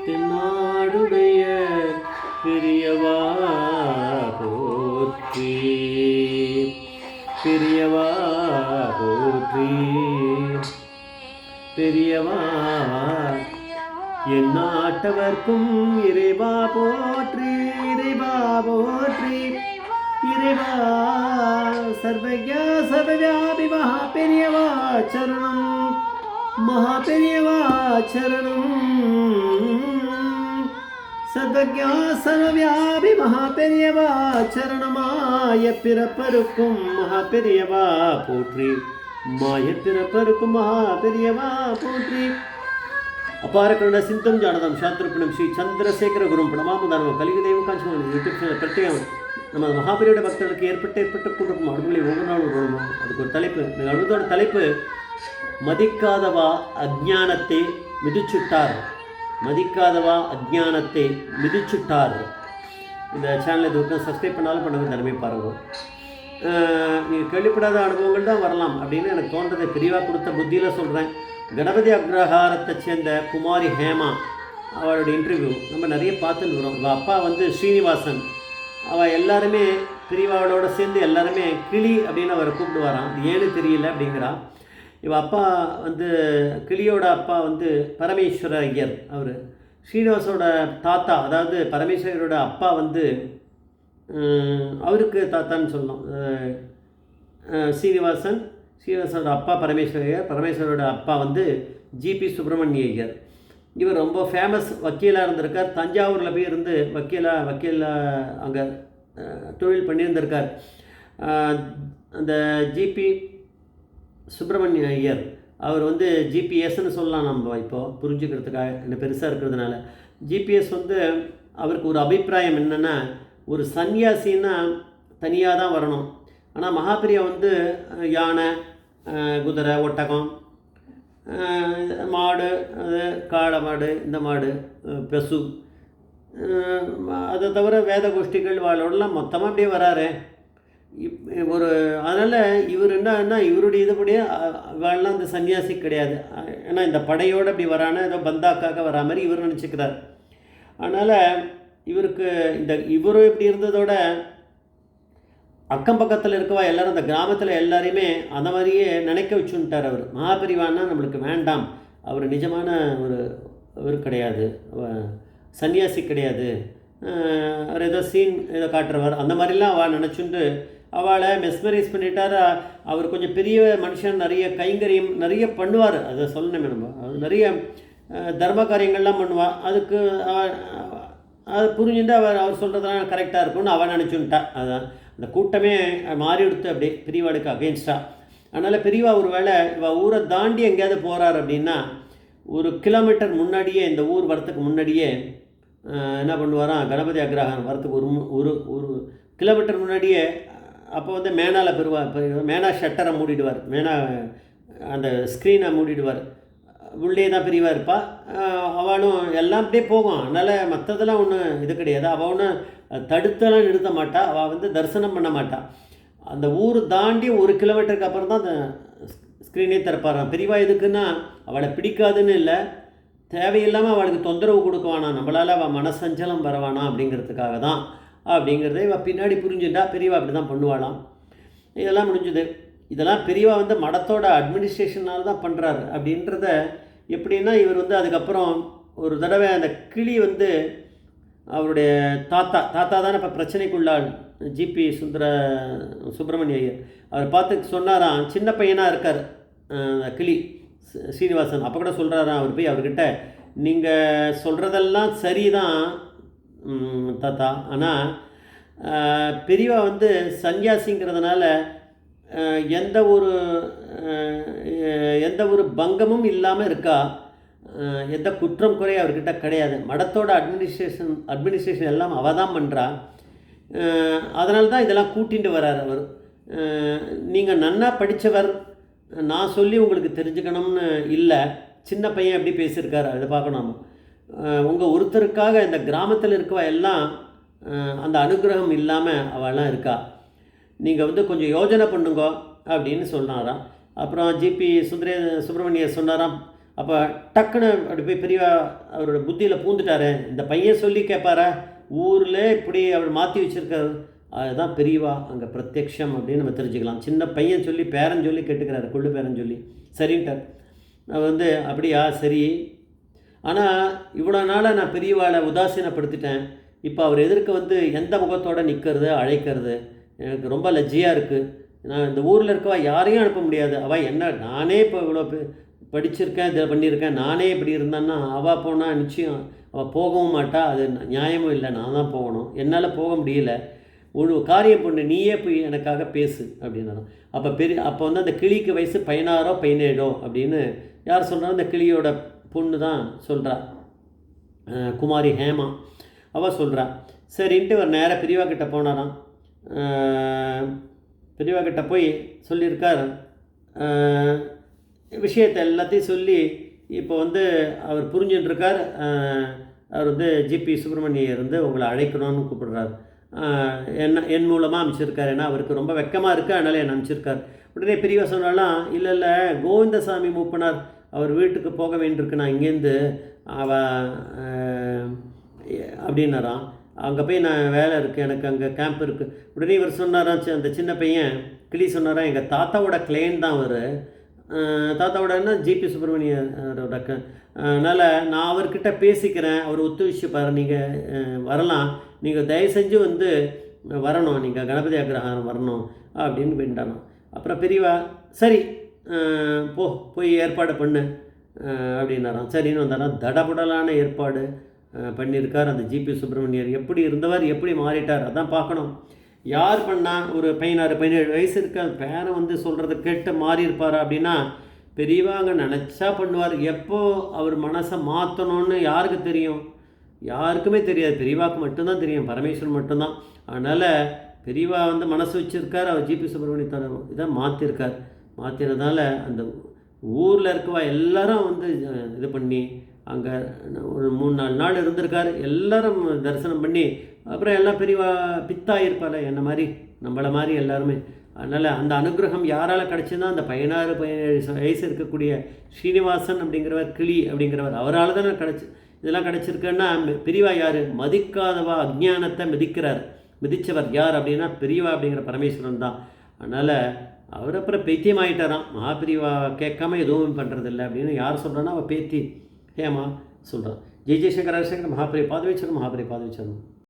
தென்னாடுடைய பெரியவா போற்றி, பெரியவா போற்றி, பெரியவா என் நாட்டவர்க்கும் இறைவா போற்றி, இறைவா போற்றி, இறைவா சர்வஜா சர்வவியாபி மகா பெரியவா சரணம், மகா பெரியவா சரணம், சர்வஜா சர்வவியாபி மகா பெரியவா சரணமாய பிறப்பருக்கும் மகா பெரியவா போற்றி, மாய பிறப்பருக்கும் மகா பெரியவா போற்றி. ಅಪಾರ ಕನ್ನಡ ಸಿಂಧಂ ಜಾನದಂ ಶಾಂತರೂಪಿಣಂ ಶ್ರೀ சந்திரசேகர குரும் பிரணமாமுதானம் கலியுதேவம் காஞ்சிபுரம் யூடியூப் சேனல் பிரத்யேகம் நம்ம மகாபெரியோட பக்தர்களுக்கு ஏற்பட்டு கொண்டிருக்கும் அடுப்புகளை ஒவ்வொரு நாளும் வருவோம். அதுக்கு ஒரு தலைப்பு, அடுத்தோட தலைப்பு மதிக்காதவா அஜ்ஞானத்தை மிதிச்சுட்டார், மதிக்காதவா அஜ்ஞானத்தை மிதிச்சுட்டார். இந்த சேனலை இது வரைக்கும் சப்ஸ்கிரைப் பண்ணாலும் பண்ணுங்க, தினமே பாருங்கள். நீங்கள் கேள்விப்படாத அனுபவங்கள் தான் வரலாம் அப்படின்னு எனக்கு தோன்றதை பிரிவாக கொடுத்த புத்தியில் சொல்கிறேன். கணபதி அக்ரஹாரத்தை சேர்ந்த குமாரி ஹேமா அவளோட இன்டர்வியூ நம்ம நிறைய பார்த்துன்னு வரோம். அவள் அப்பா வந்து ஸ்ரீனிவாசன், அவள் எல்லாருமே பிரிவாவளோட சேர்ந்து எல்லாருமே கிளி அப்படின்னு அவரை கூப்பிடுவாராம். அது ஏன்னு தெரியல அப்படிங்கிறான். இவள் அப்பா வந்து கிளியோட அப்பா வந்து பரமேஸ்வர ஐயர், அவர் ஸ்ரீனிவாசோட தாத்தா, அதாவது பரமேஸ்வரோட அப்பா வந்து அவருக்கு தாத்தான்னு சொல்லலாம். ஸ்ரீனிவாசனோட அப்பா பரமேஸ்வரர், பரமேஸ்வரோட அப்பா வந்து ஜிபி சுப்பிரமணிய ஐயர். இவர் ரொம்ப ஃபேமஸ் வக்கீலாக இருந்திருக்கார். தஞ்சாவூரில் போய் இருந்து வக்கீலாக அங்கே தொழில் பண்ணியிருந்திருக்கார். அந்த ஜிபி சுப்பிரமணிய ஐயர் அவர் வந்து ஜிபிஎஸ்ன்னு சொல்லலாம் நம்ம இப்போது புரிஞ்சுக்கிறதுக்காக, என்ன பெருசாக இருக்கிறதுனால. ஜிபிஎஸ் வந்து அவருக்கு ஒரு அபிப்பிராயம் என்னென்னா, ஒரு சன்னியாசின்னா தனியாக தான் வரணும். ஆனால் மகாபிரியா வந்து யானை, குதிரை, ஒட்டகம், மாடு, அது காளை மாடு, இந்த மாடு, பசு, அதை தவிர வேத கோஷ்டிகள் வாழோடலாம் மொத்தமாக அப்படியே வராரு ஒரு. அதனால் இவர் என்னன்னா இவருடைய இதுபடியே வாழலாம் அந்த சன்னியாசி கிடையாது. ஏன்னா இந்த படையோடு அப்படி வரான ஏதோ பந்தாக்காக வரா மாதிரி இவர் நினச்சிக்கிறார். அதனால் இவருக்கு இவரும் இப்படி இருந்ததோட அக்கம் பக்கத்தில் இருக்கவா எல்லோரும் அந்த கிராமத்தில் எல்லாரையுமே அந்த மாதிரியே நினைக்க வச்சுட்டார். அவர் மகாபெரிவான்னா நம்மளுக்கு வேண்டாம், அவர் நிஜமான ஒரு கிடையாது, சன்னியாசி கிடையாது, அவர் ஏதோ சீன் ஏதோ காட்டுறவர் அந்த மாதிரிலாம் அவள் நினச்சுட்டு அவளை மெஸ்மரைஸ் பண்ணிட்டார். அவர் கொஞ்சம் பெரிய மனுஷன், நிறைய கைங்கரியம் நிறைய பண்ணுவார். அதை சொல்லணுமே நம்ம, அவர் நிறைய தர்ம காரியங்கள்லாம் பண்ணுவாள். அதுக்கு அது புரிஞ்சுட்டு அவர் சொல்கிறதுலாம் கரெக்டாக இருக்கும்னு அவள் நினச்சுட்டா. அதான் அந்த கூட்டமே மாறி எடுத்து அப்படியே பெரியவாளுக்கு அகெயின்ஸ்டாக. அதனால் பெரியவா ஒரு வேளை இவள் ஊரை தாண்டி எங்கேயாவது போகிறார் அப்படின்னா 1 கிலோமீட்டர் முன்னாடியே, இந்த ஊர் வரத்துக்கு முன்னாடியே என்ன பண்ணுவாராம், கணபதி அக்ரஹாரம் வரத்துக்கு ஒரு கிலோமீட்டர் முன்னாடியே அப்போ வந்து மேனாவில் மேனா ஷட்டரை மூடிடுவார், மேனா அந்த ஸ்க்ரீனை மூடிடுவார். உள்ளே தான் பெரியவா இருப்பாள். அவளும் எல்லாம் அப்படியே போகும். அதனால் மற்றதெல்லாம் ஒன்றும் இது கிடையாது. அவள் ஒன்றும் தடுத்தெல்லாம் நிறுத்த மாட்டாள். அவள் வந்து தரிசனம் பண்ண மாட்டாள். அந்த ஊர் தாண்டி 1 கிலோமீட்டருக்கு அப்புறம் தான் அந்த ஸ்க்ரீனே திறப்பாராம். பெரியவா எதுக்குன்னா அவளை பிடிக்காதுன்னு இல்லை, தேவையில்லாமல் அவளுக்கு தொந்தரவு கொடுக்குவானா, நம்மளால் அவள் மனசஞ்சலம் வரவானா அப்படிங்கிறதுக்காக தான் அப்படிங்கிறத இவள் பின்னாடி புரிஞ்சுட்டா. பெரியவா அப்படி தான் பண்ணுவாளாம். இதெல்லாம் முடிஞ்சுது. இதெல்லாம் பெரியவா வந்து மடத்தோட அட்மினிஸ்ட்ரேஷனால் தான் பண்ணுறாரு அப்படின்றத எப்படின்னா, இவர் வந்து அதுக்கப்புறம் ஒரு தடவை அந்த கிளி வந்து அவருடைய தாத்தா தானே இப்போ பிரச்சனைக்குள்ளாள், ஜிபி சுப்பிரமணிய ஐயர். அவர் பார்த்து சொன்னாராம், சின்ன பையனாக இருக்கார் கிளி ஸ்ரீனிவாசன். அப்போ கூட சொல்கிறாராம் அவர் போய் அவர்கிட்ட, நீங்கள் சொல்கிறதெல்லாம் சரிதான் தாத்தா, ஆனால் பெரியவா வந்து சன்னியாசிங்கிறதுனால எந்த ஒரு பங்கமும் இல்லாமல் இருக்கா, எந்த குற்றம் குறை அவர்கிட்ட கிடையாது. மடத்தோட அட்மினிஸ்ட்ரேஷன் எல்லாம் அவள் தான் பண்ணுறா. அதனால தான் இதெல்லாம் கூட்டிகிட்டு வர்றார் அவர். நீங்கள் நன்னா படித்தவர், நான் சொல்லி உங்களுக்கு தெரிஞ்சுக்கணும்னு இல்லை, சின்ன பையன் எப்படி பேசியிருக்காரு அதை பார்க்கணும். உங்கள் ஒருத்தருக்காக இந்த கிராமத்தில் இருக்கவா எல்லாம் அந்த அனுகிரகம் இல்லாமல் அவெல்லாம் இருக்கா, நீங்கள் வந்து கொஞ்சம் யோஜனை பண்ணுங்க அப்படின்னு சொன்னாராம். அப்புறம் ஜிபி சுப்பிரமணியர் சொன்னாராம், அப்போ டக்குன்னு அப்படி போய் பெரியவா அவரோட புத்தியில் பூந்துட்டாரு. இந்த பையன் சொல்லி கேட்பாரா, ஊரில் இப்படி அவர் மாற்றி வச்சுருக்காரு. அதுதான் பெரியவா அங்கே பிரத்யக்ஷம் அப்படின்னு நம்ம தெரிஞ்சுக்கலாம். சின்ன பையன் சொல்லி பேரன் சொல்லி கேட்டுக்கிறாரு, கொள்ளு பேரன் சொல்லி சரின்ட்டார். நான் வந்து அப்படியா சரி, ஆனால் இவ்வளோ நாளாக நான் பெரியவாளை உதாசீனப்படுத்திட்டேன். இப்போ அவர் எதிர்க்க வந்து எந்த முகத்தோடு நிற்கிறது அழைக்கிறது எனக்கு ரொம்ப லஜ்ஜியாக இருக்குது. நான் இந்த ஊரில் இருக்கவா யாரையும் அனுப்ப முடியாது. அவள் என்ன நானே இப்போ இவ்வளோ படிச்சிருக்கேன், இதை பண்ணியிருக்கேன், நானே இப்படி இருந்தேன்னா அவள் போனால் நிச்சயம் அவள் போகவும் மாட்டா. அது நியாயமும் இல்லை, நான் தான் போகணும். என்னால் போக முடியல. ஒரு காரியம் பண்ணு, நீயே போய் எனக்காக பேசு அப்படின்னாலும். அப்போ வந்து அந்த கிளிக்கு வயசு 16 17 அப்படின்னு யார் சொல்கிறாங்க, அந்த கிளியோட பொண்ணு தான் சொல்கிறா, குமாரி ஹேமா. அவள் சொல்கிறா. சரின்ட்டு ஒரு நேராக பெரியவா கிட்டே போனாராம். பெரியவா கிட்டே போய் சொல்லியிருக்கார் விஷயத்தை எல்லாத்தையும் சொல்லி. இப்போ வந்து அவர் புரிஞ்சுட்டுருக்கார். அவர் வந்து ஜிபி சுப்பிரமணியர் வந்து உங்களை அழைக்கணும்னு கூப்பிடுறார். என் மூலமாக அனுப்பிச்சிருக்கார். ஏன்னா அவருக்கு ரொம்ப வெக்கமாக இருக்குது, அதனால் என்னை அனுப்பிச்சிருக்கார். உடனே பெரியவா சொன்னாலாம், இல்லை கோவிந்தசாமி மூப்பனார் அவர் வீட்டுக்கு போக வேண்டியிருக்கு, நான் இங்கேருந்து அப்படின்னாராம். அங்கே போய் நான் வேலை இருக்குது, எனக்கு அங்கே கேம்ப் இருக்குது. உடனே இவர் சொன்னாராம், அந்த சின்ன பையன் கிளி சொன்னாராம், எங்கள் தாத்தாவோட கிளைன் தான் அவர். தாத்தாவோடன்னா ஜிபி சுப்பிரமணியரோட அதனால் நான் அவர்கிட்ட பேசிக்கிறேன், அவர் ஒத்துழைச்சிப்பார், நீங்கள் வரலாம், நீங்கள் தயவு செஞ்சு வந்து வரணும், நீங்கள் கணபதி அக்ரஹாரம் வரணும் அப்படின்னு வேண்டானோ. அப்புறம் பெரியவா சரி போய் ஏற்பாடு பண்ணு அப்படின்னாராம். சரின்னு வந்தாராம். தடபுடலான ஏற்பாடு பண்ணியிருக்கார் அந்த ஜிபி சுப்பிரமணியர். எப்படி இருந்தவர் எப்படி மாறிட்டார் அதான் பார்க்கணும். யார் பண்ணால் ஒரு 16 17 வயசு இருக்க பேரன் வந்து சொல்கிறத கேட்டு மாறி இருப்பார் அப்படின்னா பெரியவா அங்கே நினச்சா பண்ணுவார். எப்போ அவர் மனசை மாற்றணும்னு யாருக்கு தெரியும்? யாருக்குமே தெரியாது, பெரியவாக்கு மட்டும்தான் தெரியும், பரமேஸ்வரன் மட்டும்தான். அதனால் பெரியவா வந்து மனசு வச்சுருக்கார். அவர் ஜிபி சுப்பிரமணியத்தோட இதை மாற்றிருக்கார். மாற்றினதால அந்த ஊரில் இருக்கவா எல்லாரும் வந்து இது பண்ணி அங்கே ஒரு 3-4 நாள் இருந்திருக்கார். எல்லாரும் தரிசனம் பண்ணி அப்புறம் எல்லாம் பெரியவா பித்தாயிருப்பாள், என்ன மாதிரி நம்மளை மாதிரி எல்லாருமே. அதனால் அந்த அனுகிரகம் யாரால் கிடச்சின்னா அந்த 16 17 வயசு இருக்கக்கூடிய ஸ்ரீனிவாசன் அப்படிங்கிறவர், கிளி அப்படிங்கிறவர், அவரால் தானே இதெல்லாம் கிடச்சிருக்குன்னா. பெரியவா யார்? மதிக்காதவா அஜ்ஞானத்தை மிதித்தவர் யார் அப்படின்னா பெரியவா அப்படிங்கிற பரமேஸ்வரன் தான். அதனால் அவர் அப்புறம் பைத்தியம் ஆகிட்டாராம். மகாபிரிவா கேட்காம எதுவும் பண்ணுறதில்லை அப்படின்னு யார் சொல்கிறான்னா அவள் பேத்தி ஹேமா சொல்கிறான். ஜெய் ஜெய்சங்கர் ஹரிசங்கர் மகாபிரி பாதவிச்சரம்.